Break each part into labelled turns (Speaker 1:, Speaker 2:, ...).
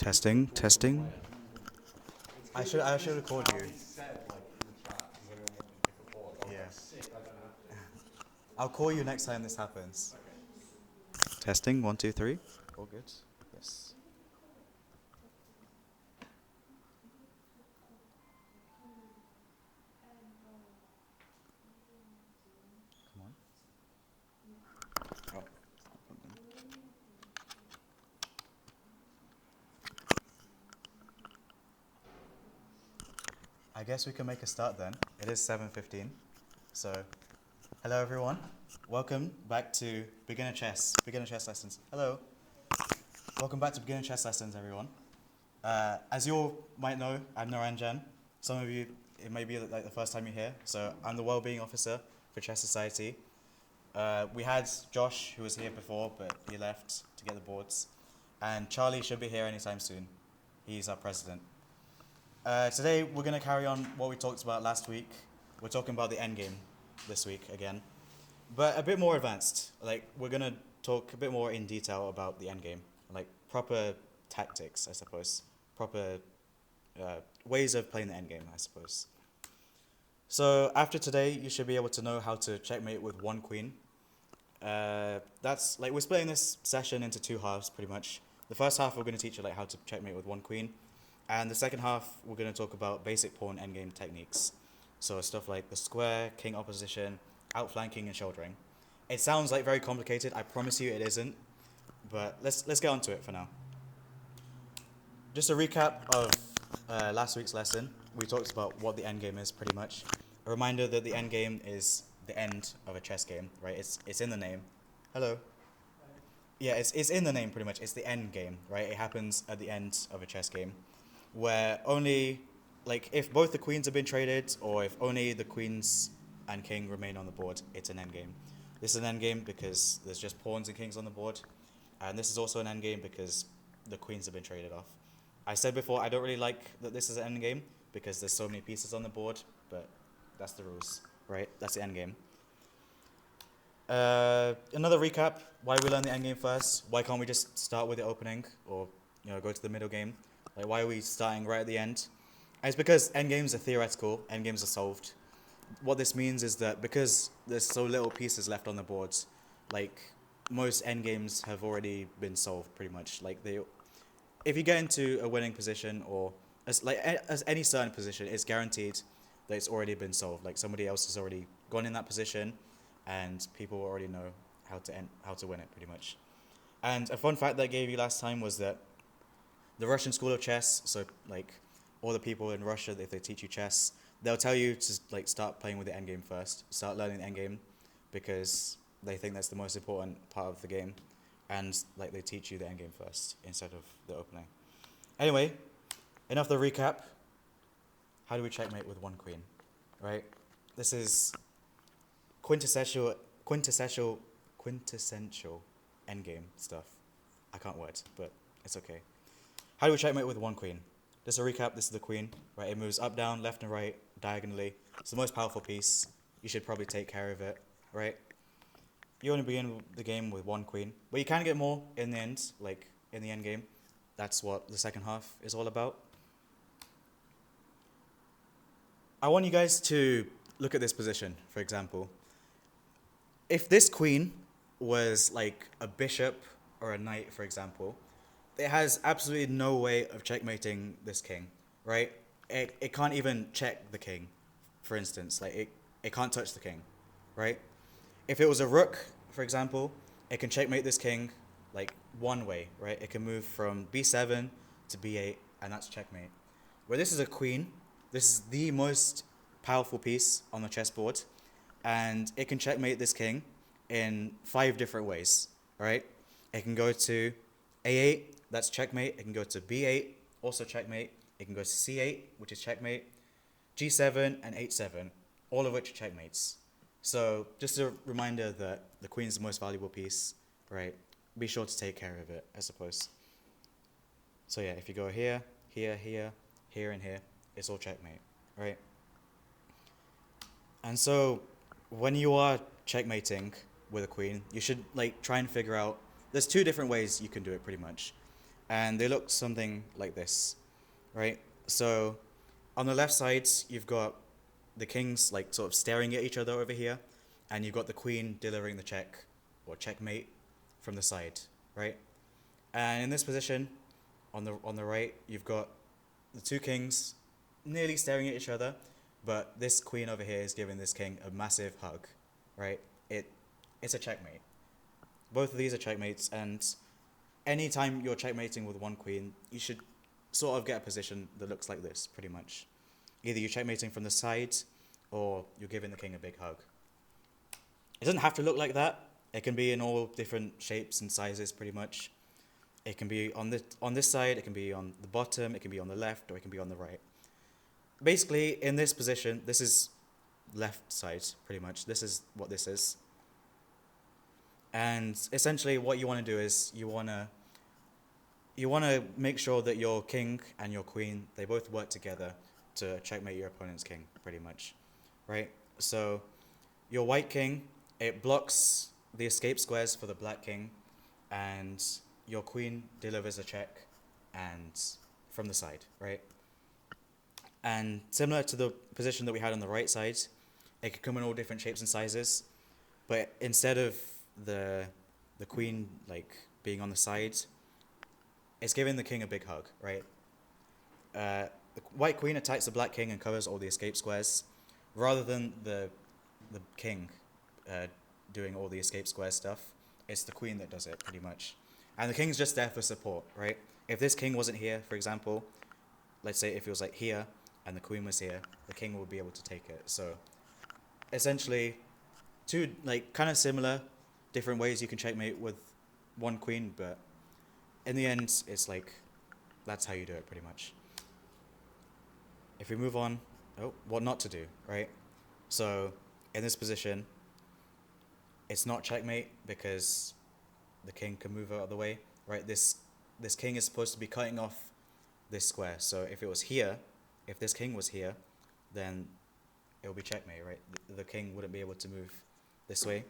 Speaker 1: Testing, testing. I should have called you. Yeah. I'll call you next time this happens. Testing, one, two, three. All good? Yes. Come on. Oh. I guess we can make a start then. It is 7:15. So, hello everyone. Welcome back to beginner chess lessons. Hello. Welcome back to beginner chess lessons, everyone. As you all might know, I'm Naranjan. Some of you, it may be like the first time you're here. So I'm the Wellbeing Officer for Chess Society. We had Josh, who was here before, but he left to get the boards. And Charlie should be here anytime soon. He's our president. Today, we're going to carry on what we talked about last week. We're talking about the endgame this week again. But a bit more advanced. Like, we're going to talk a bit more in detail about the endgame. Like, proper tactics, I suppose. Proper ways of playing the endgame, I suppose. So, after today, you should be able to know how to checkmate with one queen. We're splitting this session into two halves, pretty much. The first half, we're going to teach you like how to checkmate with one queen. And the second half, we're going to talk about basic pawn endgame techniques. So stuff like the square, king opposition, outflanking, and shouldering. It sounds like very complicated. I promise you it isn't. But let's get on to it for now. Just a recap of last week's lesson. We talked about what the endgame is, pretty much. A reminder that the endgame is the end of a chess game, right? It's in the name. Hello. Yeah, it's in the name, pretty much. It's the end game, right? It happens at the end of a chess game, where only, like, if both the queens have been traded, or if only the queens and king remain on the board, it's an endgame. This is an endgame because there's just pawns and kings on the board, and this is also an endgame because the queens have been traded off. I said before, I don't really like that this is an endgame because there's so many pieces on the board, but that's the rules, right? That's the endgame. Another recap, why we learn the endgame first. Why can't we just start with the opening, or go to the middle game? Like, why are we starting right at the end? And it's because endgames are theoretical, endgames are solved. What this means is that because there's so little pieces left on the board, like, most endgames have already been solved, pretty much. Like, if you get into a winning position, or as any certain position, it's guaranteed that it's already been solved. Like, somebody else has already gone in that position, and people already know how to win it, pretty much. And a fun fact that I gave you last time was that the Russian School of Chess, so like all the people in Russia, if they teach you chess, they'll tell you to like start playing with the endgame first, start learning the endgame, because they think that's the most important part of the game, and like they teach you the endgame first instead of the opening. Anyway, enough of the recap. How do we checkmate with one queen, right? This is quintessential endgame stuff. I can't word, but it's okay. How do we checkmate with one queen? Just a recap, this is the queen, right? It moves up, down, left and right, diagonally. It's the most powerful piece. You should probably take care of it, right? You only begin the game with one queen, but you can get more in the end, like in the end game. That's what the second half is all about. I want you guys to look at this position, for example. If this queen was like a bishop or a knight, for example, it has absolutely no way of checkmating this king, right? It can't even check the king, for instance. Like, it can't touch the king, right? If it was a rook, for example, it can checkmate this king like one way, right? It can move from b7 to b8, and that's checkmate. Where this is a queen, this is the most powerful piece on the chessboard, and it can checkmate this king in 5 different ways, right? It can go to a8, that's checkmate. It can go to b8, also checkmate. It can go to c8, which is checkmate. g7 and h7, all of which are checkmates. So just a reminder that the queen is the most valuable piece, right? Be sure to take care of it, I suppose. So yeah, if you go here, here, here, here, and here, it's all checkmate, right? And so when you are checkmating with a queen, you should like try and figure out, there's 2 different ways you can do it, pretty much. and they look something like this, right? So on the left side, you've got the kings like sort of staring at each other over here, and you've got the queen delivering the check or checkmate from the side, right? And in this position, on the right, you've got the two kings nearly staring at each other, but this queen over here is giving this king a massive hug, right? It's a checkmate. Both of these are checkmates, and anytime you're checkmating with one queen, you should sort of get a position that looks like this, pretty much. Either you're checkmating from the side, or you're giving the king a big hug. It doesn't have to look like that. It can be in all different shapes and sizes, pretty much. It can be on this side, it can be on the bottom, it can be on the left, or it can be on the right. Basically, in this position, this is left side, pretty much. This is what this is. And essentially what you want to do is you want to make sure that your king and your queen, they both work together to checkmate your opponent's king, pretty much, right? So your white king, it blocks the escape squares for the black king, and your queen delivers a check and from the side, right? And similar to the position that we had on the right side, it could come in all different shapes and sizes, but instead of the queen like being on the side, it's giving the king a big hug, right? The white queen attacks the black king and covers all the escape squares, rather than the king doing all the escape square stuff. It's the queen that does it, pretty much. And the king's just there for support, right? If this king wasn't here, for example, let's say if it was like here and the queen was here, the king would be able to take it. So essentially, two like kind of similar, different ways you can checkmate with one queen, but in the end, it's like that's how you do it, pretty much. If we move on, what not to do, right? So in this position, it's not checkmate because the king can move out of the way, right? This king is supposed to be cutting off this square. So if it was here, if this king was here, then it will be checkmate, right? The king wouldn't be able to move this way.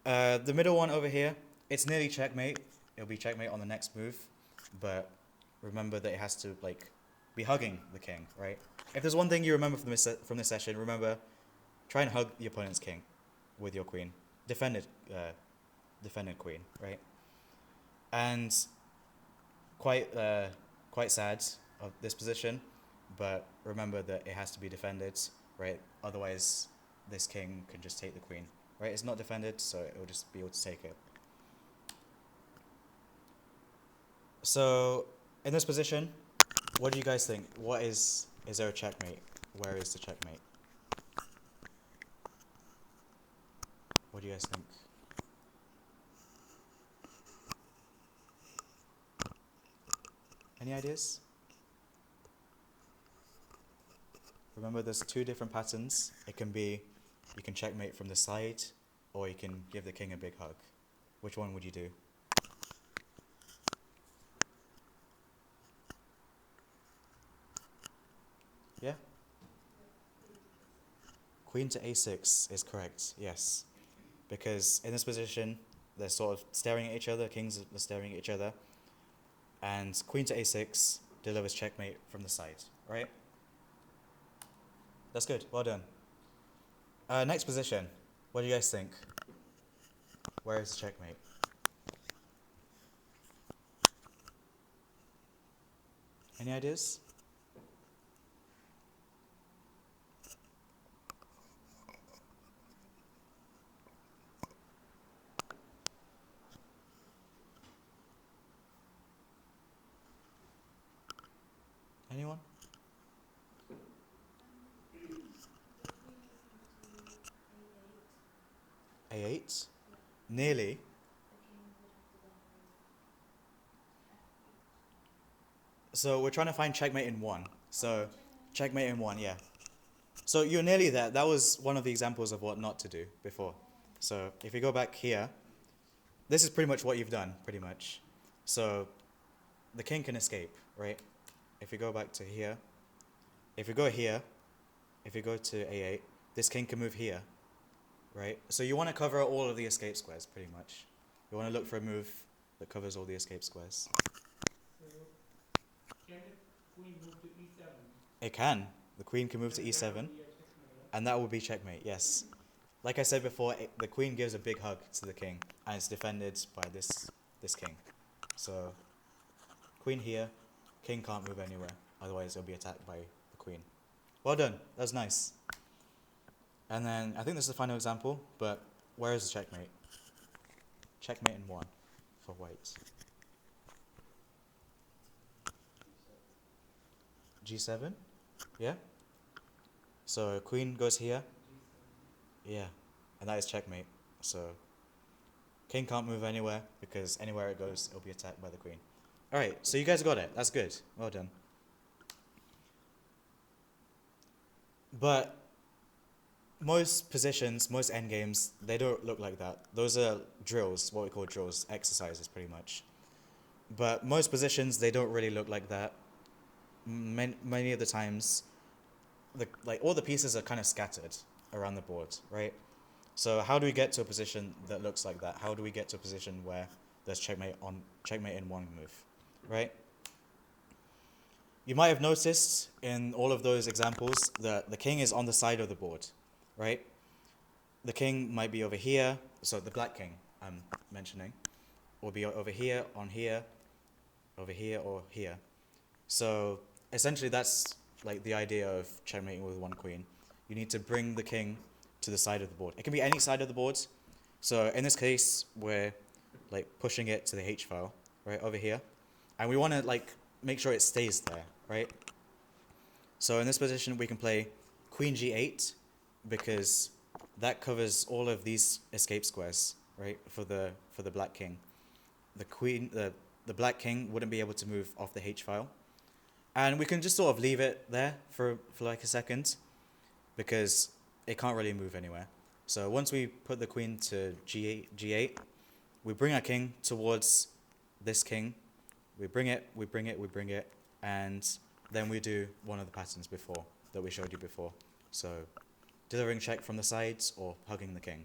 Speaker 1: The middle one over here, it's nearly checkmate. It'll be checkmate on the next move, but remember that it has to like be hugging the king, right? If there's one thing you remember from this session, remember, try and hug the opponent's king with your queen. Defended queen, right? And quite sad of this position, but remember that it has to be defended, right? Otherwise, this king can just take the queen, right? It's not defended, so it will just be able to take it. So in this position, what do you guys think? Is there a checkmate? Where is the checkmate? What do you guys think? Any ideas? Remember, there's two different patterns. It can be, you can checkmate from the side, or you can give the king a big hug. Which one would you do? Yeah? Queen to a6 is correct, yes. Because in this position, they're sort of staring at each other, kings are staring at each other, and queen to a6 delivers checkmate from the side, right? That's good, well done. Next position, what do you guys think? Where is checkmate? Any ideas? Anyone? A8? Nearly. So we're trying to find checkmate in one. So checkmate in one, yeah. So you're nearly there. That was one of the examples of what not to do before. So if you go back here, this is pretty much what you've done, pretty much. So the king can escape, right? If you go back to here, if you go here, if you go to a8, this king can move here, right? So you want to cover all of the escape squares, pretty much. You want to look for a move that covers all the escape squares.
Speaker 2: Can the queen move to e7?
Speaker 1: It can. The queen can move to
Speaker 2: And that
Speaker 1: e7,
Speaker 2: would be a checkmate,
Speaker 1: and that will be checkmate, yes. Like I said before, the queen gives a big hug to the king, and it's defended by this king. So, queen here, king can't move anywhere, otherwise it'll be attacked by the queen. Well done, that was nice. And then, I think this is the final example, but where is the checkmate? Checkmate in 1 for white. G7? Yeah? So queen goes here. Yeah. And that is checkmate. So king can't move anywhere because anywhere it goes, it'll be attacked by the queen. Alright, so you guys got it. That's good. Well done. But most positions, most endgames, they don't look like that. Those are drills, what we call drills, exercises pretty much. But most positions, they don't really look like that. Many of the times, all the pieces are kind of scattered around the board, right? So how do we get to a position that looks like that? How do we get to a position where there's checkmate in 1 move, right? You might have noticed in all of those examples that the king is on the side of the board, right? The king might be over here, so the black king I'm mentioning, will be over here, on here, over here, or here. So essentially that's like the idea of checkmating with 1 queen. You need to bring the king to the side of the board. It can be any side of the board. So in this case, we're like pushing it to the H file, right, over here. And we want to like make sure it stays there, right? So in this position, we can play queen g8 because that covers all of these escape squares, right, for the black king. The black king wouldn't be able to move off the H file. And we can just sort of leave it there for like a second because it can't really move anywhere. So once we put the queen to g8, we bring our king towards this king. We bring it, and then we do one of the patterns before that we showed you before. So delivering check from the sides or hugging the king,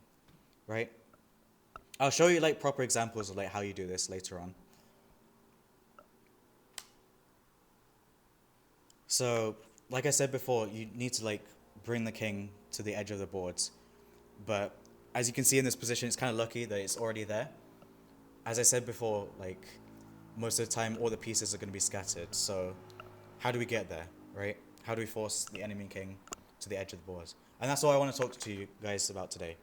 Speaker 1: right? I'll show you like proper examples of like how you do this later on. So, like I said before, you need to like bring the king to the edge of the board. But as you can see in this position, it's kind of lucky that it's already there. As I said before, like most of the time, all the pieces are going to be scattered. So how do we get there, right? How do we force the enemy king to the edge of the board? And that's all I want to talk to you guys about today.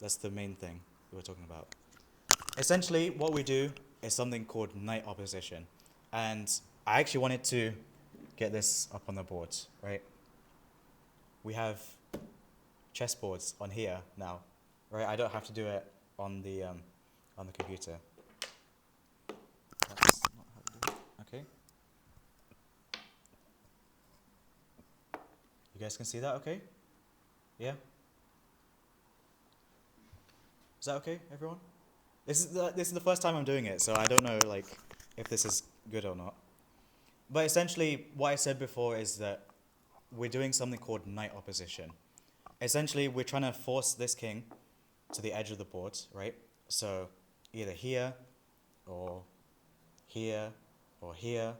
Speaker 1: That's the main thing we're talking about. Essentially, what we do is something called knight opposition. And I actually wanted to get this up on the board, right? We have chessboards on here now, right? I don't have to do it on the computer. That's not how to do it. Okay. You guys can see that, okay? Yeah. Is that okay, everyone? This is the first time I'm doing it, so I don't know like if this is good or not. But essentially, what I said before is that we're doing something called knight opposition. Essentially, we're trying to force this king to the edge of the board, right? So either here, or here, or here,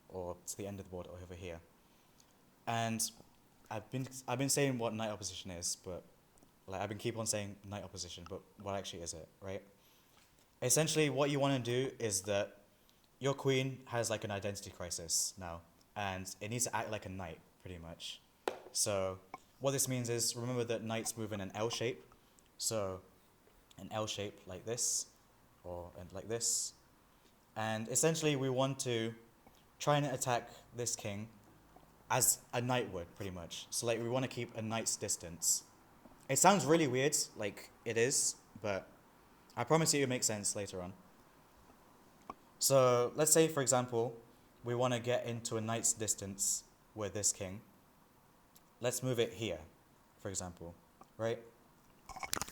Speaker 1: or to the end of the board, or over here. And I've been saying what knight opposition is, but like I've been keep on saying knight opposition, but what actually is it, right? Essentially, what you want to do is that your queen has like an identity crisis now, and it needs to act like a knight, pretty much. So what this means is, remember that knights move in an L shape. So an L shape like this, or like this. And essentially we want to try and attack this king as a knight would, pretty much. So like we want to keep a knight's distance. It sounds really weird, like it is, but I promise you it makes sense later on. So let's say, for example, we want to get into a knight's distance with this king. Let's move it here, for example, right?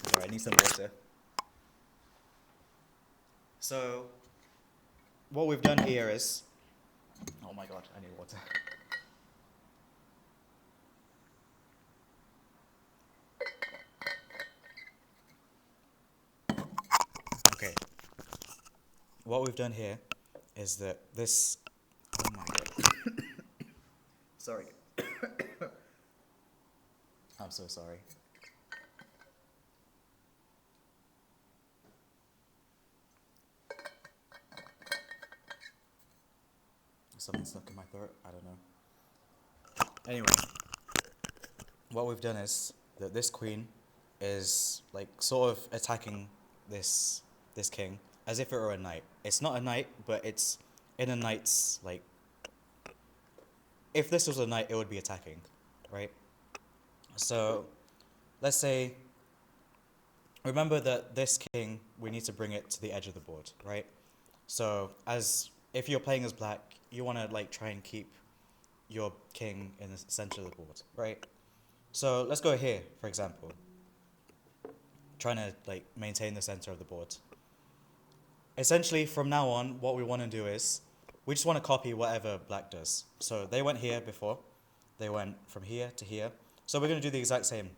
Speaker 1: Sorry, I need some water. So what we've done here is, oh my god, I need water. Okay. What we've done here is that this Oh my god. Sorry. I'm so sorry. Something stuck in my throat. I don't know. Anyway, what we've done is that this queen is like sort of attacking this king as if it were a knight. It's not a knight, but it's in a knight's like. If this was a knight, it would be attacking, right? So, let's say. Remember that this king, we need to bring it to the edge of the board, right? So, as if you're playing as black, you want to like try and keep your king in the center of the board, right? So let's go here, for example. Trying to like maintain the center of the board. Essentially, from now on, what we want to do is we just want to copy whatever black does. So they went here before, they went from here to here. So we're going to do the exact same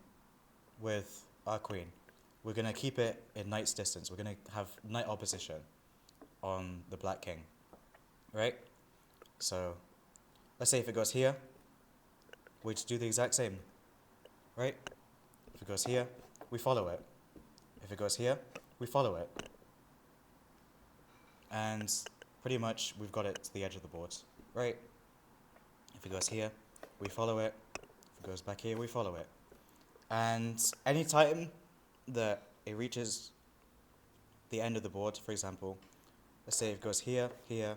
Speaker 1: with our queen. We're going to keep it in knight's distance. We're going to have knight opposition on the black king, right? So let's say if it goes here, we just do the exact same, right? If it goes here, we follow it. If it goes here, we follow it. And pretty much we've got it to the edge of the board, right? If it goes here, we follow it. If it goes back here, we follow it. And any time that it reaches the end of the board, for example, let's say it goes here, here,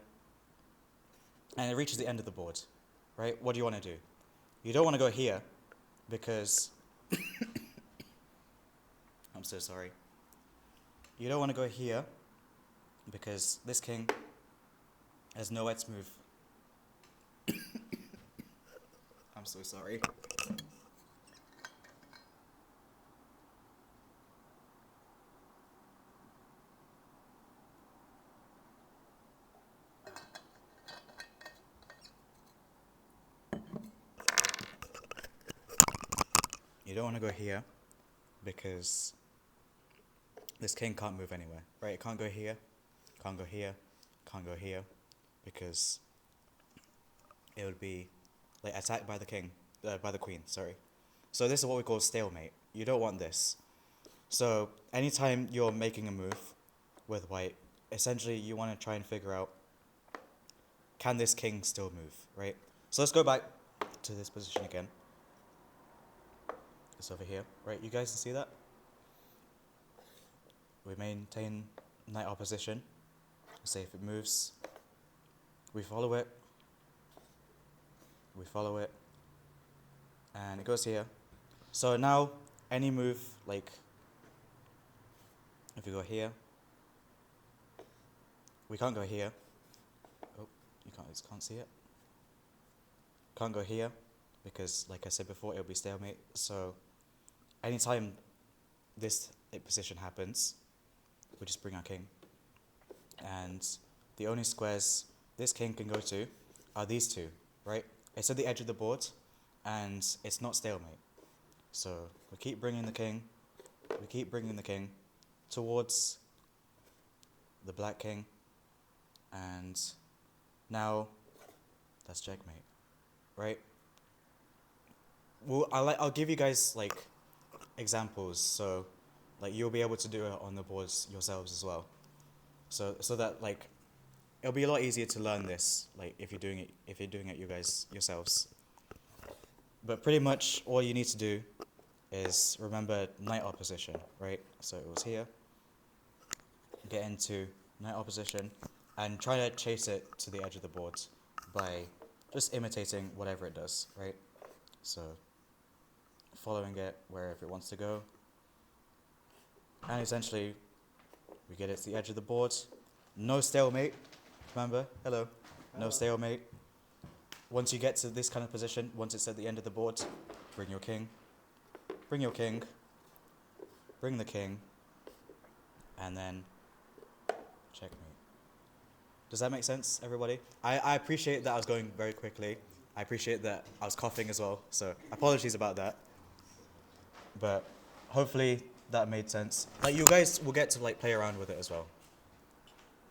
Speaker 1: and it reaches the end of the board, right? What do you want to do? You don't want to go here because I'm so sorry. You don't want to go here because this king has nowhere to move. I'm so sorry. You don't want to go here because this king can't move anywhere, right? It can't go here, can't go here, can't go here, because it would be like attacked by the king, by the queen, sorry. So this is what we call stalemate. You don't want this. So anytime you're making a move with white, essentially you want to try and figure out, can this king still move, right? So let's go back to this position again. It's over here, right? You guys can see that? We maintain knight opposition. Say if it moves, we follow it, and it goes here. So now, any move, like, if we go here, we can't go here. Oh, you can't see it. Can't go here, because, like I said before, it'll be stalemate. So, anytime this position happens, we just bring our king. And the only squares this king can go to are these two, right? It's at the edge of the board, and it's not stalemate. So we keep bringing the king towards the black king, and now that's checkmate, right? Well, I'll give you guys like examples, so like you'll be able to do it on the boards yourselves as well. So that like it'll be a lot easier to learn this, like if you're doing it you guys yourselves. But pretty much all you need to do is remember knight opposition, right? So it was here. Get into knight opposition and try to chase it to the edge of the board by just imitating whatever it does, right? So following it wherever it wants to go. And essentially we get it to the edge of the board. No stalemate, remember? Hello. No stalemate. Once you get to this kind of position, once it's at the end of the board, bring your king, bring the king, and then checkmate. Does that make sense, everybody? I appreciate that I was going very quickly. I appreciate that I was coughing as well, so apologies about that. But hopefully that made sense. Like you guys will get to like play around with it as well.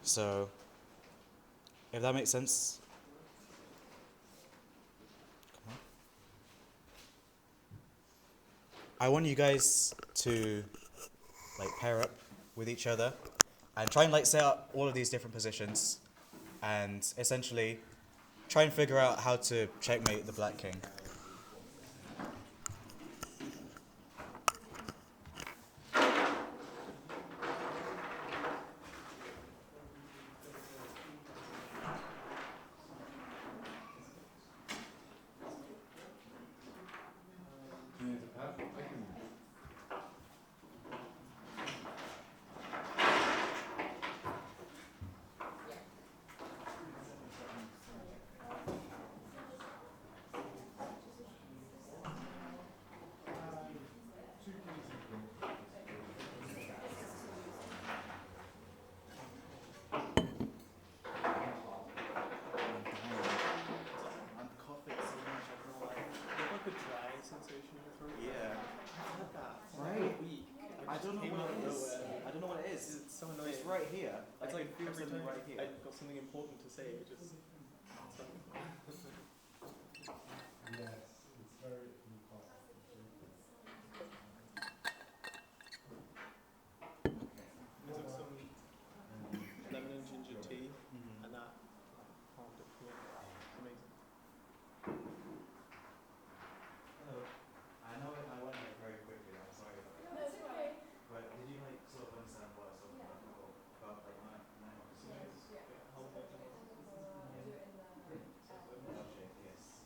Speaker 1: So if that makes sense, I want you guys to like pair up with each other and try and like set up all of these different positions and essentially try and figure out how to checkmate the black king. I'm coughing so much, I feel like.
Speaker 3: Like a dry sensation in your throat.
Speaker 1: Yeah.
Speaker 3: I've had that for
Speaker 1: Right.
Speaker 3: like a week.
Speaker 1: I don't know what it is. I don't know what it is.
Speaker 3: It's so annoying.
Speaker 1: It's right here.
Speaker 3: It's like
Speaker 1: feel
Speaker 3: every
Speaker 1: something
Speaker 3: time
Speaker 1: right here.
Speaker 3: I've got something important to say, it just.
Speaker 4: Yes, it's very important.
Speaker 3: I took some lemon and ginger tea,
Speaker 1: Mhm.
Speaker 3: and that calmed it. Yeah, amazing.
Speaker 1: Hello. I know I went like very quickly. I'm sorry about that.
Speaker 5: No, it's okay.
Speaker 1: But did you like sort of understand what I was talking about before? About like my procedures?
Speaker 3: Yeah, whole thing.
Speaker 1: Milkshake, yes.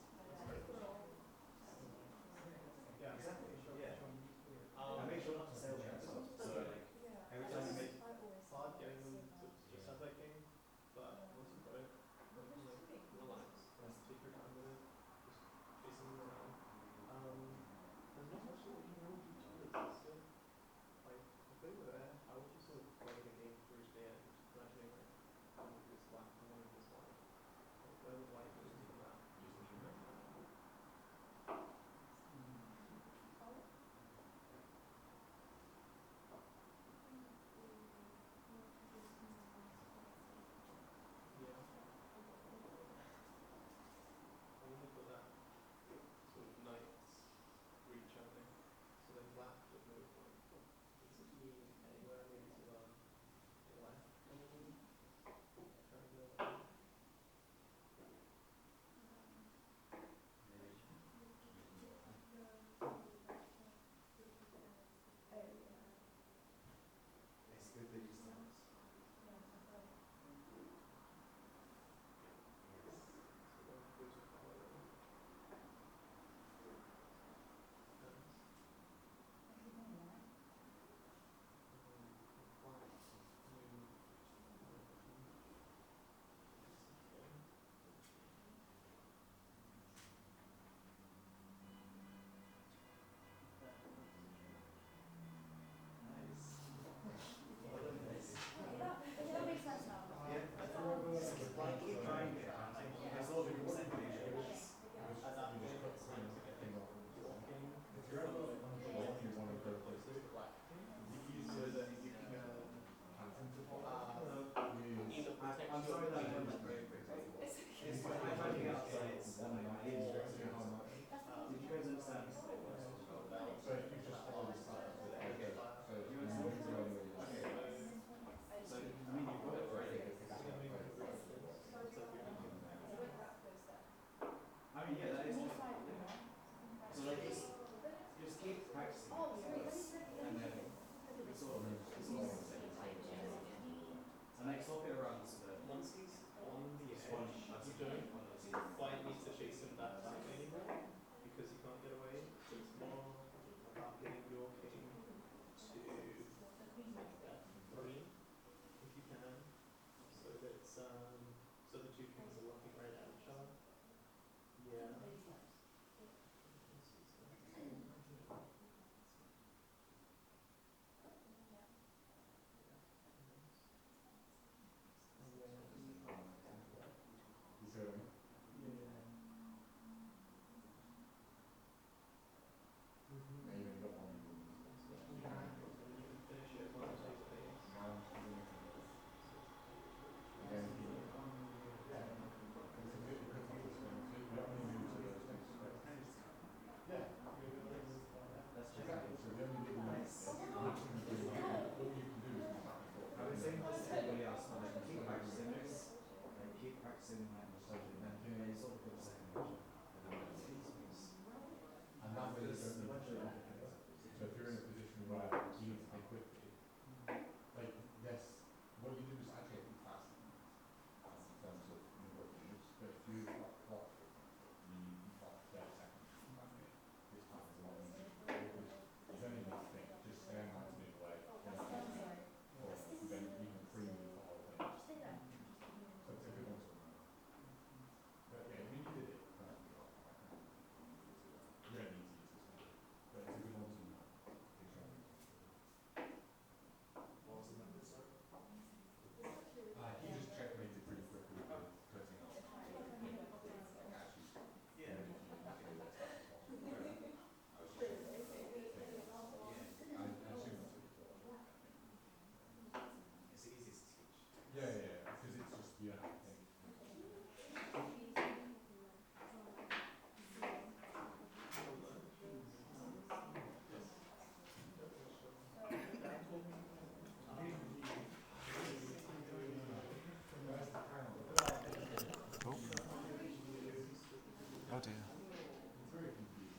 Speaker 1: dear.
Speaker 4: It's very confusing.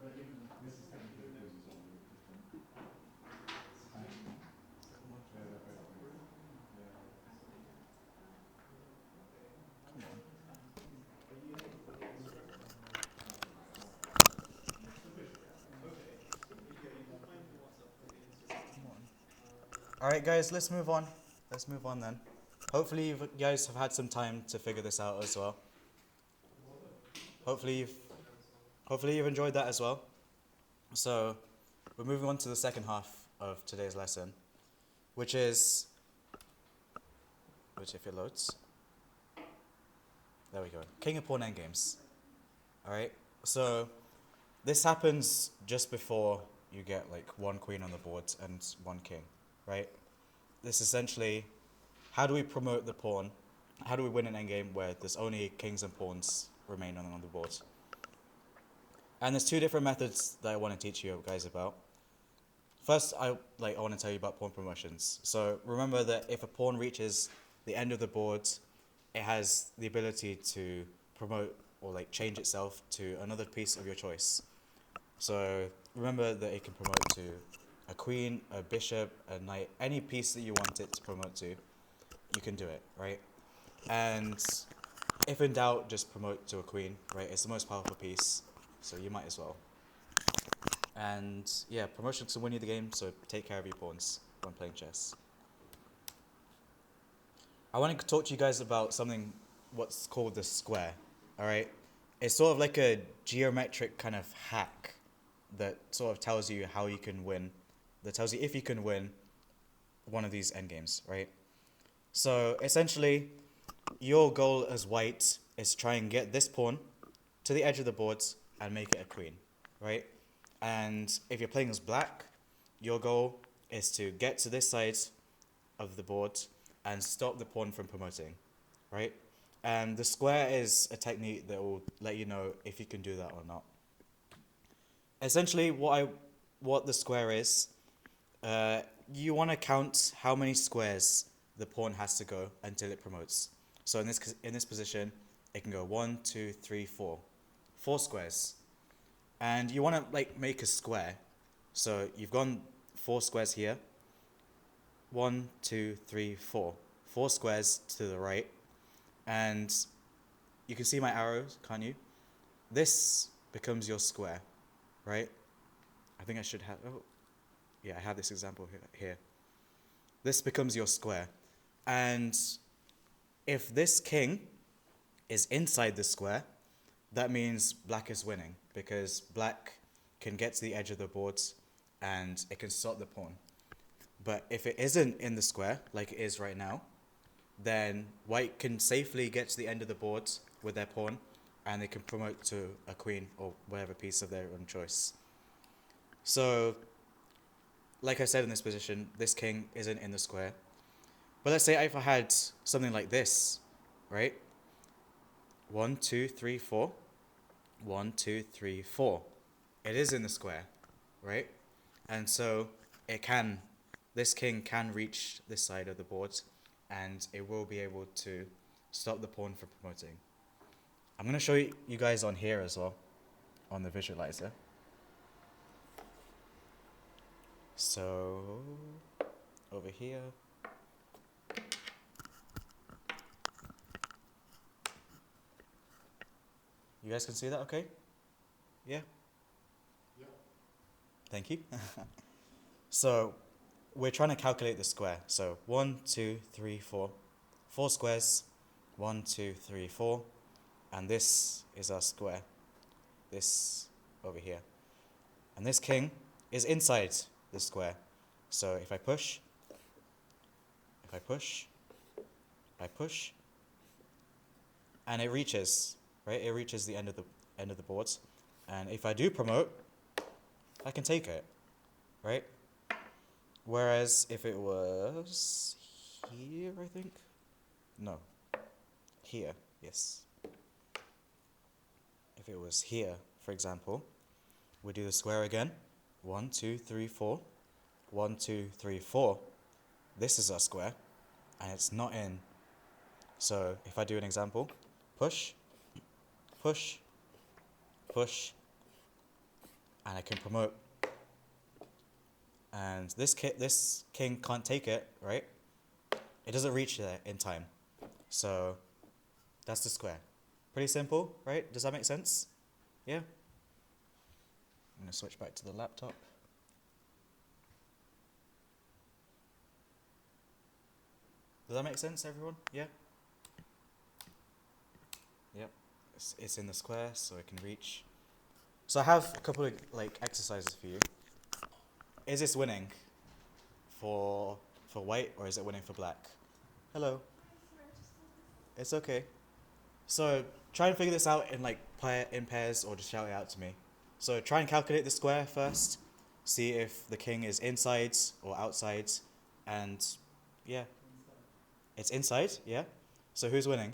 Speaker 4: But even this is technically a quiz, so we're different. It's kind of, yeah, they're both quiz. Yeah.
Speaker 1: Come on. Come on. All right, guys, let's move on. Let's move on then. Hopefully, you guys have had some time to figure this out as well. Hopefully, you've enjoyed that as well. So, we're moving on to the second half of today's lesson, which is, if it loads, there we go. King of Pawn Endgames. All right. So, this happens just before you get like one queen on the board and one king, right? This essentially, how do we promote the pawn? How do we win an endgame where there's only kings and pawns remain on the board? And there's two different methods that I want to teach you guys about. First, I want to tell you about pawn promotions. So remember that if a pawn reaches the end of the board, it has the ability to promote or like change itself to another piece of your choice. So remember that it can promote to a queen, a bishop, a knight, any piece that you want it to promote to, you can do it, right? And if in doubt, just promote to a queen, right? It's the most powerful piece, so you might as well. And yeah, promotions can win you the game, so take care of your pawns when playing chess. I want to talk to you guys about something, what's called the square, all right? It's sort of like a geometric kind of hack that sort of tells you how you can win, that tells you if you can win one of these endgames, right? So essentially, your goal as white is to try and get this pawn to the edge of the board and make it a queen, right? And if you're playing as black, your goal is to get to this side of the board and stop the pawn from promoting, right? And the square is a technique that will let you know if you can do that or not. Essentially, what the square is, you want to count how many squares the pawn has to go until it promotes. So in this position, it can go 1, 2, 3, 4, 4 squares, and you want to make a square. So you've gone 4 squares here. 1, 2, 3, 4, 4 squares to the right, and you can see my arrows, can't you? This becomes your square, right? I think I should have. Oh, yeah, I have this example here. This becomes your square. And if this king is inside the square, that means black is winning, because black can get to the edge of the board and it can stop the pawn. But if it isn't in the square, like it is right now, then white can safely get to the end of the board with their pawn, and they can promote to a queen or whatever piece of their own choice. So, like I said in this position, this king isn't in the square. But let's say if I had something like this, right? 1, 2, 3, 4. 1, 2, 3, 4. It is in the square, right? And so this king can reach this side of the board, and it will be able to stop the pawn from promoting. I'm going to show you guys on here as well, on the visualizer. So, over here. You guys can see that okay? Yeah?
Speaker 4: Yeah.
Speaker 1: Thank you. So, we're trying to calculate the square. So, 1, 2, 3, 4. 4 squares. 1, 2, 3, 4. And this is our square. This over here. And this king is inside the square. So, if I push, and it reaches, right? It reaches the end of the board. And if I do promote, I can take it, right? Whereas if it was here, I think? No. Here, yes. If it was here, for example, we do the square again. 1, 2, 3, 4. 1, 2, 3, 4. This is our square, and it's not in. So if I do an example, push, push, and I can promote. And this king can't take it, right? It doesn't reach there in time. So that's the square. Pretty simple, right? Does that make sense? Yeah? I'm going to switch back to the laptop. Does that make sense, everyone? Yeah? Yep. It's in the square, so it can reach. So I have a couple of exercises for you. Is this winning for white, or is it winning for black? Hello. It's okay. So try and figure this out in pairs, or just shout it out to me. So try and calculate the square first. See if the king is inside or outside, and yeah, it's inside. Yeah. So who's winning?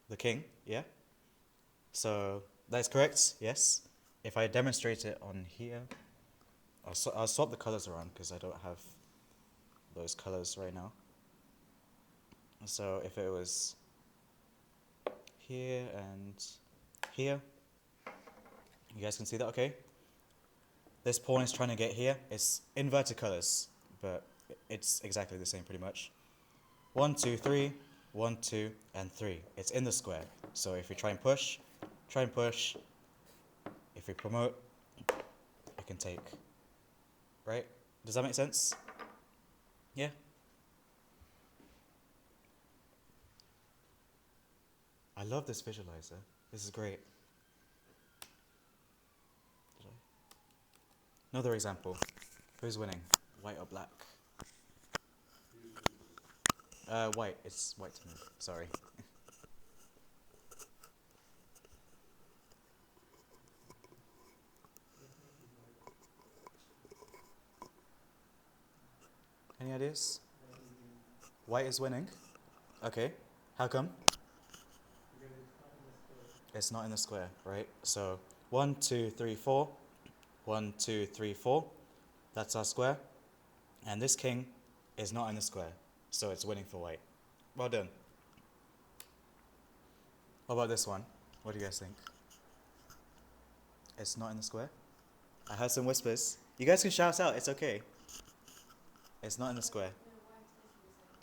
Speaker 1: The king. Yeah. So that's correct. Yes. If I demonstrate it on here, I'll swap the colors around because I don't have those colors right now. So if it was here and here, you guys can see that, okay? This pawn is trying to get here. It's inverted colors, but it's exactly the same pretty much. 1, 2, 3, 1, 2, and 3. It's in the square. So if we try and push, if we promote, we can take. Right? Does that make sense? Yeah? I love this visualizer. This is great. Another example. Who's winning? White or black? White. It's white to me. Sorry. Any ideas? White is winning. Okay. How come? It's not in the square, right? So 1, 2, 3, 4. 1, 2, 3, 4. That's our square. And this king is not in the square, so it's winning for white. Well done. What about this one? What do you guys think? It's not in the square? I heard some whispers. You guys can shout out, it's okay. It's not in the square.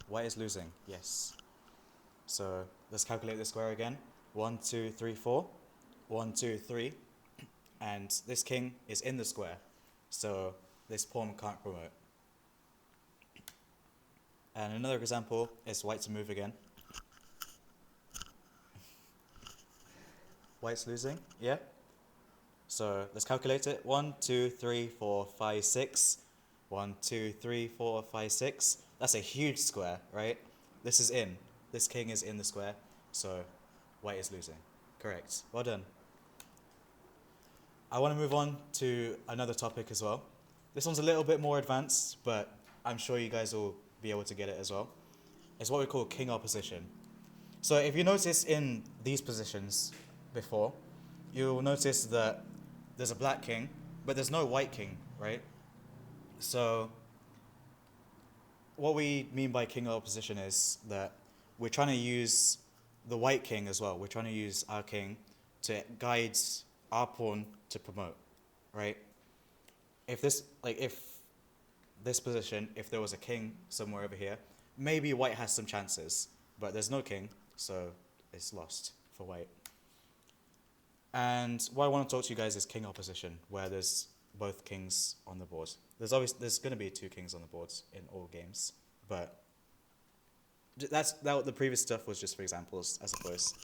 Speaker 1: White is losing, yes. So let's calculate the square again. 1, 2, 3, 4. 1, 2, 3. And this king is in the square, so this pawn can't promote. And another example is white to move again. White's losing, yeah? So let's calculate it. 1, 2, 3, 4, 5, 6. 1, 2, 3, 4, 5, 6. That's a huge square, right? This is in. This king is in the square, so white is losing. Correct. Well done. I want to move on to another topic as well. This one's a little bit more advanced, but I'm sure you guys will be able to get it as well. It's what we call king opposition. So if you notice in these positions before, you'll notice that there's a black king, but there's no white king, right? So what we mean by king opposition is that we're trying to use the white king as well. We're trying to use our king to guide our pawn to promote, right? If this position, if there was a king somewhere over here, maybe white has some chances, but there's no king, so it's lost for white. And what I want to talk to you guys is king opposition, where there's both kings on the board. There's going to be 2 kings on the board in all games, but the previous stuff was just for examples, I suppose.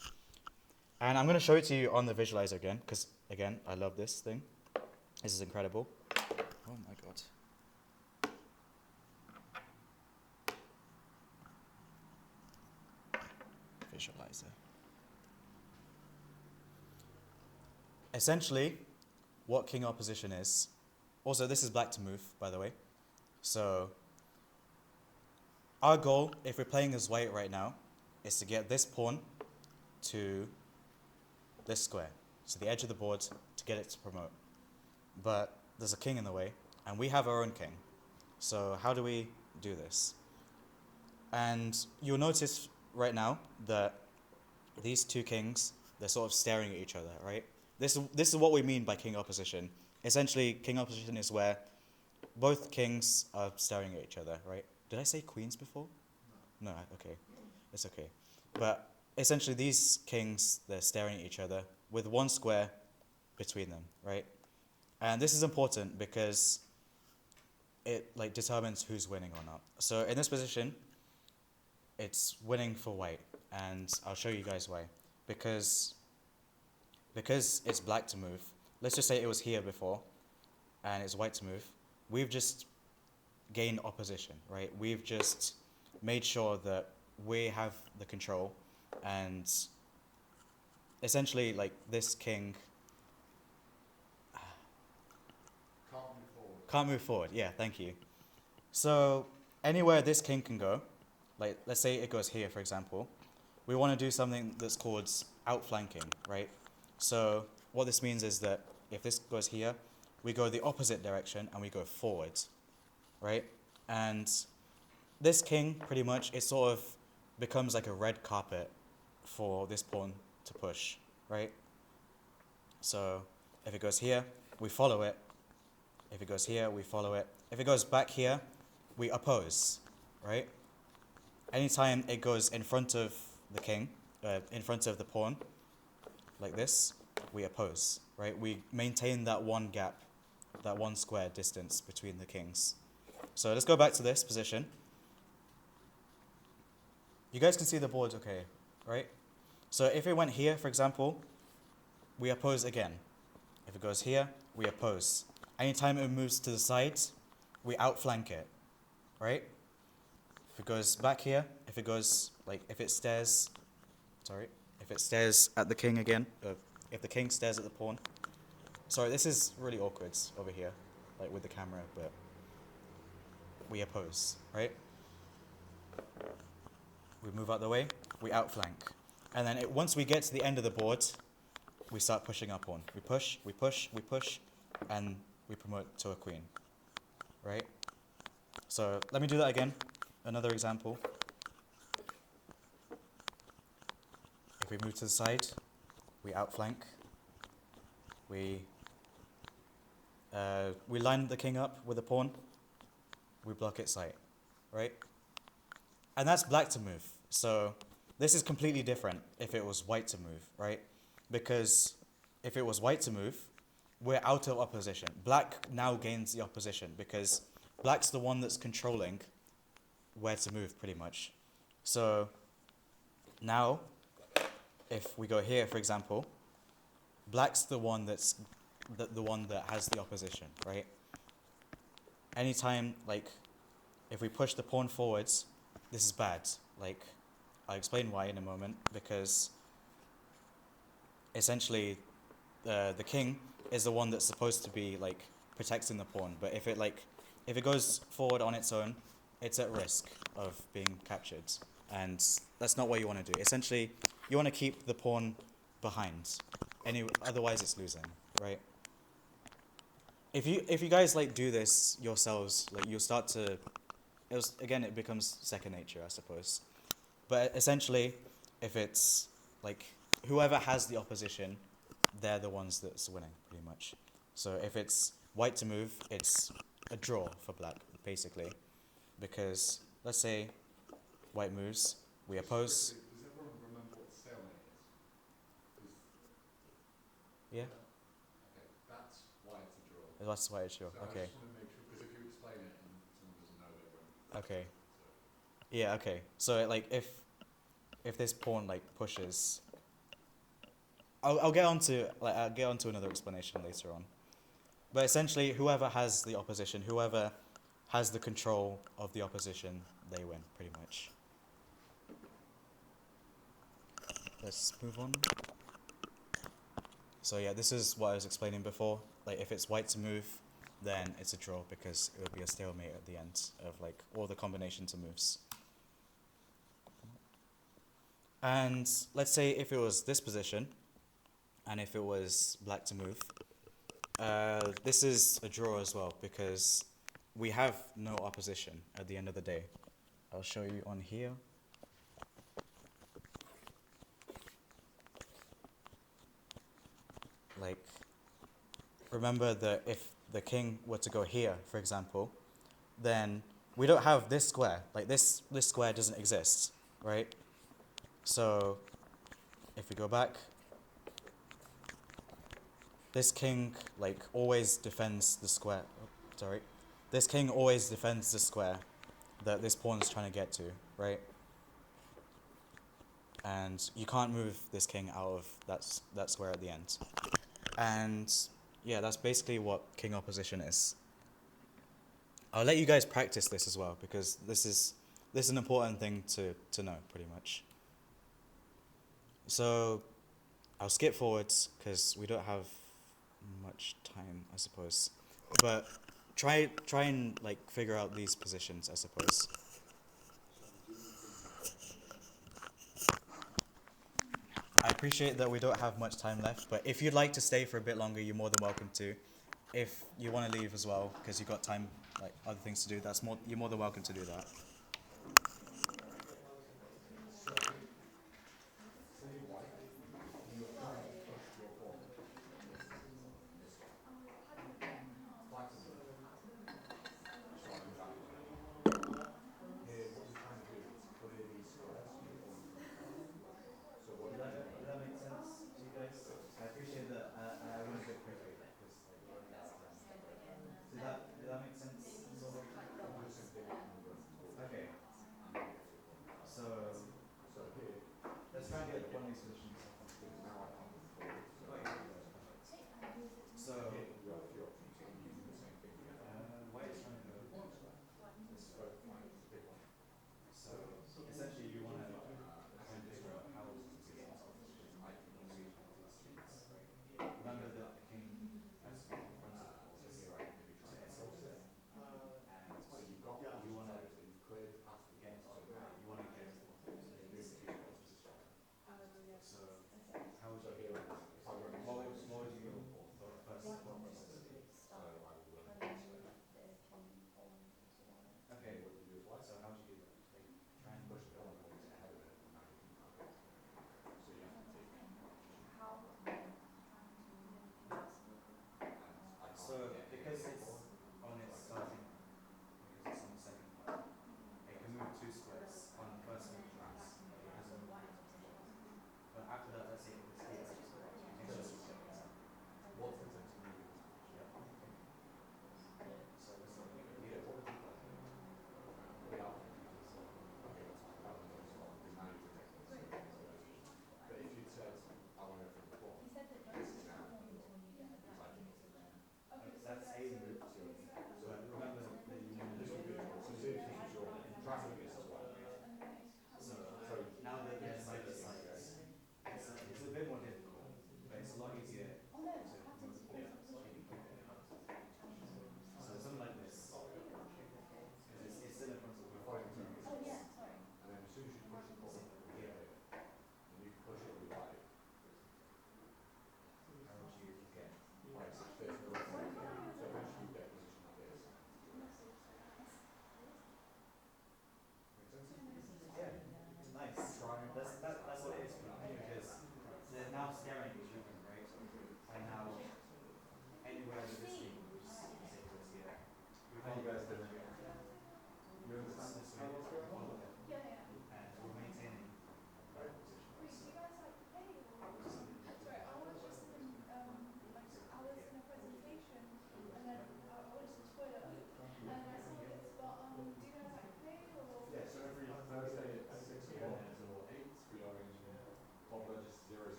Speaker 1: And I'm going to show it to you on the visualizer again, because, again, I love this thing. This is incredible. Oh my god. Visualizer. Essentially, what king opposition is, also this is black to move, by the way. So, our goal, if we're playing as white right now, is to get this pawn to this square, so the edge of the board, to get it to promote. But there's a king in the way, and we have our own king. So how do we do this? And you'll notice right now that these 2 kings They're sort of staring at each other, right? This is what we mean by king opposition. Essentially, king opposition is where both kings are staring at each other, right? Did I say queens before? No, okay. It's okay. But essentially these kings, they're staring at each other with one square between them, right? And this is important because it like determines who's winning or not. So in this position, it's winning for white, and I'll show you guys why. Because it's black to move. Let's just say it was here before, and it's white to move. We've just gained opposition, right? We've just made sure that we have the control, and essentially, like, this king can't move forward. Yeah, thank you. So anywhere this king can go, like let's say it goes here, for example, we want to do something that's called outflanking, right? So what this means is that if this goes here, we go the opposite direction and we go forward, right? And this king, pretty much, it sort of becomes like a red carpet for this pawn to push, right? So if it goes here, we follow it. If it goes here, we follow it. If it goes back here, we oppose, right? Anytime it goes in front of the king, in front of the pawn, like this, we oppose, right? We maintain that one gap, that one square distance between the kings. So let's go back to this position. You guys can see the board okay, right? So if it went here, for example, we oppose again. If it goes here, we oppose. Anytime it moves to the side, we outflank it, right? If it goes back here, if it goes, like, if it stares at the king again, if the king stares at the pawn. Sorry, this is really awkward over here, like with the camera, but we oppose, right? We move out the way, we outflank. And then once we get to the end of the board, we start pushing our pawn. We push, we push, we push, and we promote to a queen, right? So let me do that again. Another example. If we move to the side, we outflank. We line the king up with a pawn. We block its sight, right? And that's black to move. So this is completely different if it was white to move, right? Because if it was white to move, we're out of opposition. Black now gains the opposition because black's the one that's controlling where to move, pretty much. So now, if we go here, for example, black's the one that's the one that has the opposition, right? Anytime, like, if we push the pawn forwards, this is bad. Like, I'll explain why in a moment, because essentially the king is the one that's supposed to be, like, protecting the pawn, but if it goes forward on its own, it's at risk of being captured, and that's not what you want to do. Essentially, you want to keep the pawn behind, otherwise it's losing, right? If you guys, like, do this yourselves, like, you'll start to, it becomes second nature, I suppose. But essentially, if it's, like, whoever has the opposition, they're the ones that's winning, pretty much. So if it's white to move, it's a draw for black, basically. Because, let's say, white moves, we oppose.
Speaker 4: Does everyone remember what stalemate is?
Speaker 1: Yeah?
Speaker 4: Okay, that's why it's a draw.
Speaker 1: That's why it's a draw,
Speaker 4: So
Speaker 1: okay.
Speaker 4: I just want to make sure, because if you explain it and someone doesn't know, they won't.
Speaker 1: Okay. Yeah, okay. So, like, if this pawn, like, pushes, I'll get onto another explanation later on. But essentially, whoever has the opposition, whoever has the control of the opposition, they win, pretty much. Let's move on. So yeah, this is what I was explaining before. Like, if it's white to move, then it's a draw because it would be a stalemate at the end of, like, all the combinations of moves. And let's say if it was this position, and if it was black to move, this is a draw as well because we have no opposition at the end of the day. I'll show you on here. like, remember that if the king were to go here, for example, then we don't have this square. Like this square doesn't exist, right? So if we go back, this king like always defends the square. Oh, sorry, this king always defends the square that this pawn is trying to get to, right? And you can't move this king out of that square at the end. And yeah, that's basically what king opposition is. I'll let you guys practice this as well because this is an important thing to know pretty much. So I'll skip forwards because we don't have much time, I suppose. But try and like figure out these positions, I suppose. I appreciate that we don't have much time left, but if you'd like to stay for a bit longer, you're more than welcome to. If you want to leave as well because you've got time, like other things to do, you're more than welcome to do that.
Speaker 4: Here, what you're trying to do is clear these squares so your pawn can come. So what
Speaker 1: Did
Speaker 4: you're
Speaker 1: that,
Speaker 4: doing,
Speaker 1: did that make sense to you guys? I appreciate that I went a bit quickly because like last time. Did that make sense? Sort of?
Speaker 4: I'm just going to take one run towards
Speaker 1: Okay.
Speaker 4: and then get your pawn back.
Speaker 1: So
Speaker 4: So here,
Speaker 1: let's try and get one of these positions.
Speaker 4: because now I can't move forward, so
Speaker 1: Oh,
Speaker 4: that's
Speaker 1: yeah.
Speaker 4: perfect.
Speaker 1: So
Speaker 4: And here, you have a few options. You can use the same thing again.
Speaker 1: white is trying to go
Speaker 4: This way. This is both fine. It's a big one.
Speaker 1: So essentially, you want to
Speaker 4: Try
Speaker 1: try and figure out how to position yourself.
Speaker 4: I can see these.
Speaker 1: Remember that the king has to be in front of the ball, so here I can maybe try and
Speaker 4: So
Speaker 1: assist. And
Speaker 4: so you've got
Speaker 1: you want to
Speaker 4: so you've cleared the path to
Speaker 1: get
Speaker 4: get
Speaker 1: so
Speaker 4: to
Speaker 1: you want to get to this position. So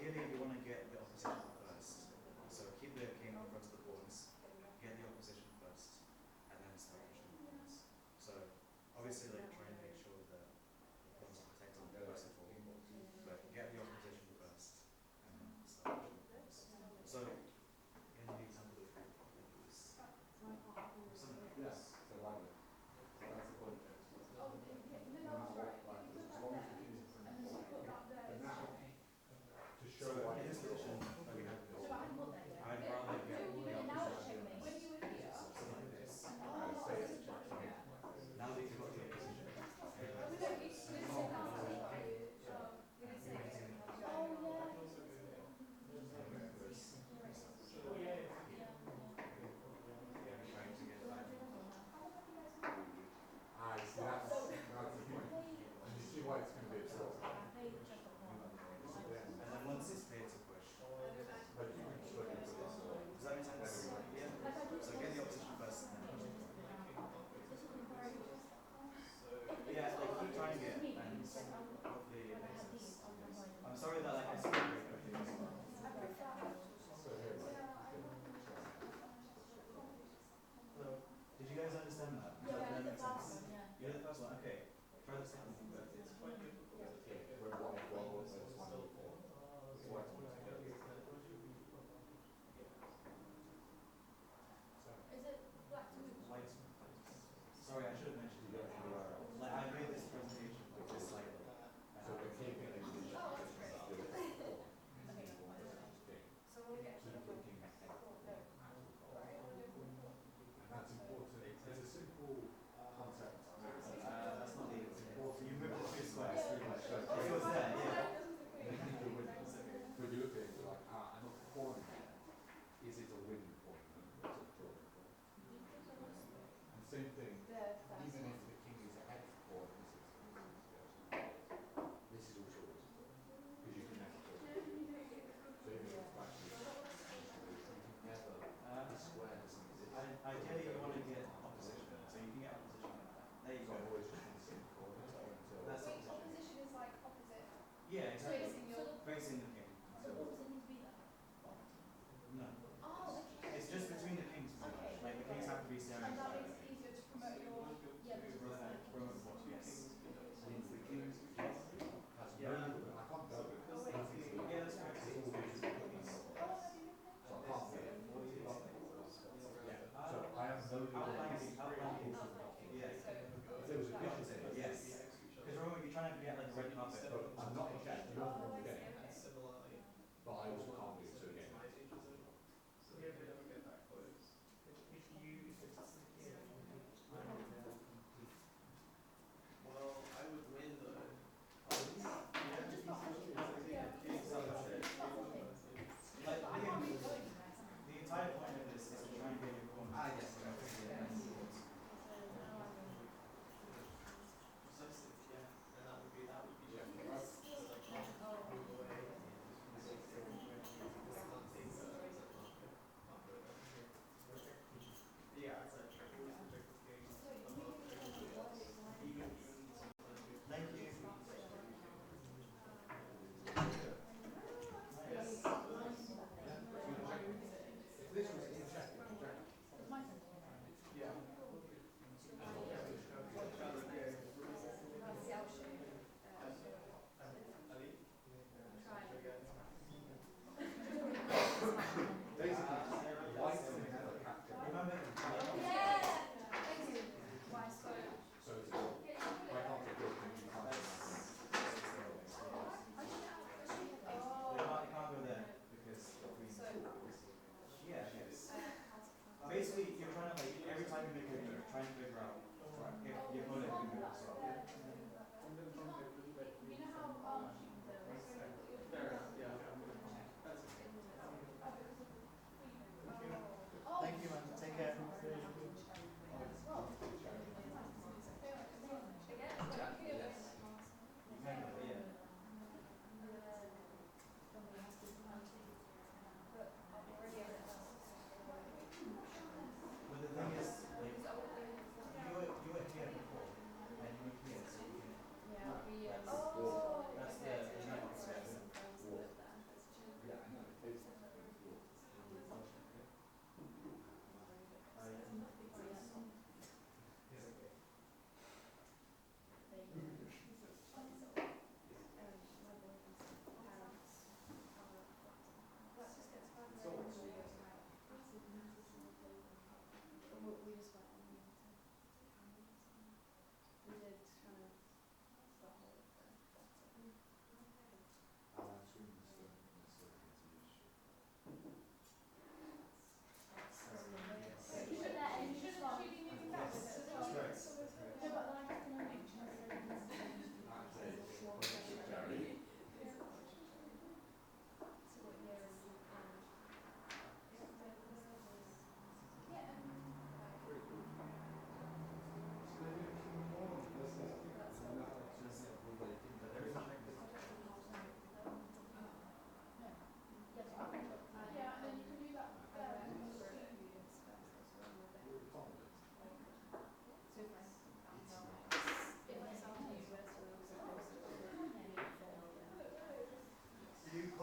Speaker 1: ideally, you want to get the opposition first. So keep the king in front of the pawns, get the opposition first, and then start pushing the pawns. So obviously, like try and make sure that the pawns are protected first of all, but get the opposition first, and then start pushing the pawns. So again, the example of like this, something like
Speaker 4: Yes,
Speaker 1: this.
Speaker 4: so like that. So that's the point. No matter what, like, as long as the king is in front of the pawns. But now, to show
Speaker 1: So
Speaker 4: why
Speaker 1: in this
Speaker 4: it's
Speaker 1: position,
Speaker 4: wrong,
Speaker 1: we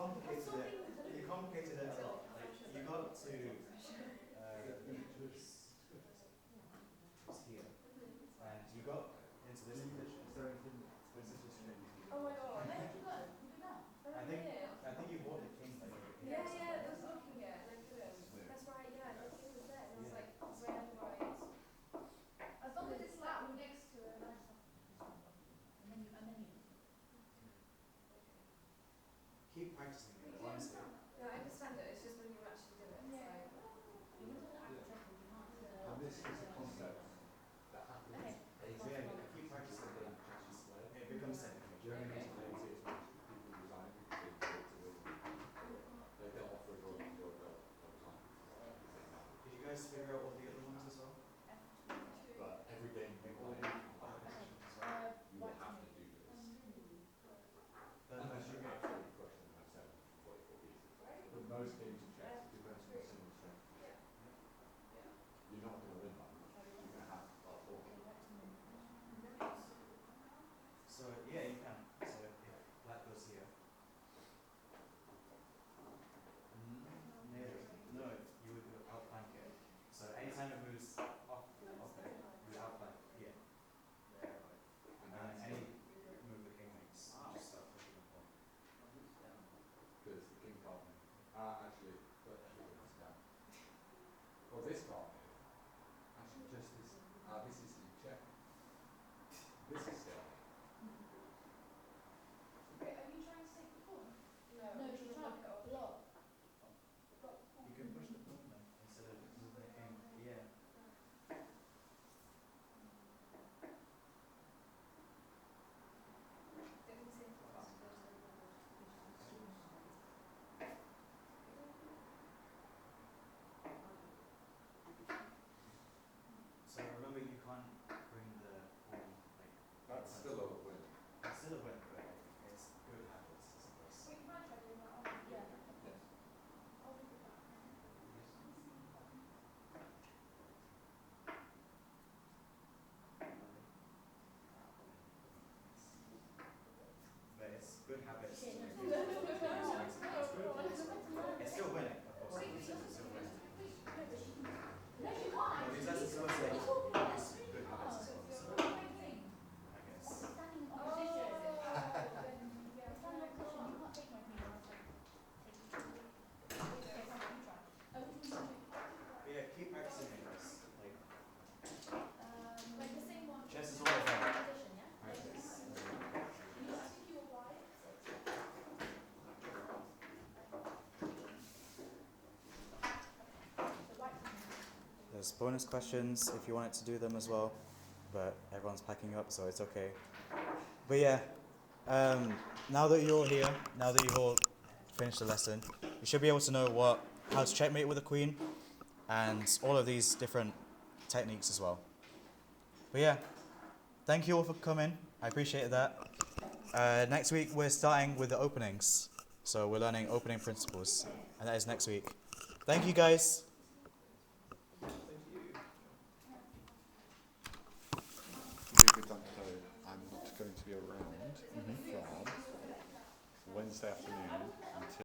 Speaker 1: complicated it. You complicated it a lot. Like you got to it's here, and you got into this position.
Speaker 5: Oh my god. Where did you go? You do that?
Speaker 1: I think you bought the king like over here.
Speaker 5: Yeah, yeah, I was looking at it and I couldn't. That's right, yeah, the king was there and I was like, red, white. As long as it's like next to a nice one. And then you.
Speaker 1: Keep practicing it, honestly.
Speaker 5: Yeah, I understand it, it's just when you actually do it, it's like.
Speaker 4: And this is a concept that happens.
Speaker 1: So yeah, keep practicing it. It becomes technical.
Speaker 4: Germany's lazy as much as people resign because they go to win. They get offered or not go all the time.
Speaker 1: Did you guys figure out all the other ones as well?
Speaker 4: But every game you play, you will have to do this. Unless you absolutely crush them and have 744 pieces. But most games of chess, it depends on the single strength. You're not going to win by much. You're going to have about 4.
Speaker 1: So yeah, you can. So if black goes here. No, you would outflank it. So anytime it moves off it, you outflank here. And then any move the king makes, you just start pushing the pawn.
Speaker 4: Because the king can't win. Actually, but everything is down. Well, this can't win. Actually, just this. This is you check. This is still.
Speaker 5: Wait, are you trying to take the pawn? No, she's trying to block.
Speaker 1: You can push the pawn then instead of moving the king. Yeah. So remember, you can't bring the pawn like.
Speaker 4: That's still a win.
Speaker 1: It's still a win, but it's good habits, I suppose.
Speaker 5: Wait, you might try doing that. Yeah.
Speaker 4: Yes.
Speaker 5: I'll do that.
Speaker 1: But it's good habits.
Speaker 5: Okay,
Speaker 1: to
Speaker 5: no,
Speaker 1: use.
Speaker 5: no, no, no,
Speaker 1: It's still winning, of course.
Speaker 5: Wait,
Speaker 1: It's still winning.
Speaker 5: no, you can't.
Speaker 1: Well, these lessons always say use good habits as well. So I guess.
Speaker 5: Standing in opposition. Standing in opposition, you can't take my queen unless I take it. Okay, fine, you try.
Speaker 1: But yeah, keep practicing it, guys. Like
Speaker 5: Like the same one.
Speaker 1: chess is all about
Speaker 5: Position, yeah?
Speaker 1: practice.
Speaker 5: You ask if you apply it. The white one.
Speaker 1: There's bonus questions if you wanted to do them as well, but everyone's packing up, so it's okay. But yeah, now that you're all here, now that you've all finished the lesson, you should be able to know how to checkmate with a queen, and all of these different techniques as well. But yeah, thank you all for coming. I appreciate that. Next week we're starting with the openings, so we're learning opening principles, and that is next week. Thank you guys.
Speaker 4: With that though, I'm not going to be around from Wednesday afternoon